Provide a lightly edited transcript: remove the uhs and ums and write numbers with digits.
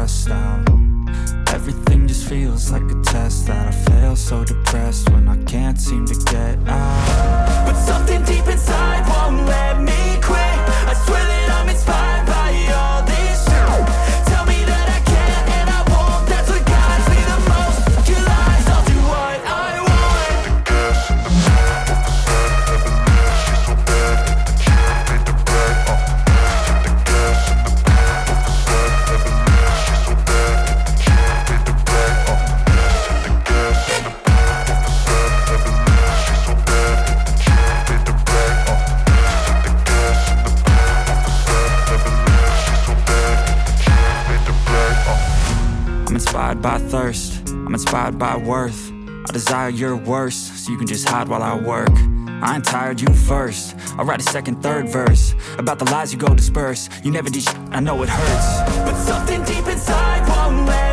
stressed out. Everything just feels like a test that I fail, so depressed when I can't seem to get out. But something deep inside won't let me quit. I swear that I'm inspired by all this shit. Tell me that I can't and I won't. That's what guides me the most. Your lies, I'll do what I want. The gas in the back of the sun, never leave. She's so bad, the killer made the bag. The gas in the back of the sun, never leave. She's so bad, the killer made the bag. The gas in the back of the sun, never leave. She's so bad, the killer made the bag. The gas in the back of the sun, never leave. She's so bad, the killer made the bag. I'm inspired by thirst, I'm inspired by worth. I desire your worst, so you can just hide while I work. I ain't tired, you first. I'll write a second, third verse about the lies you go disperse. You never did shit, I know it hurts. But something deep inside won't let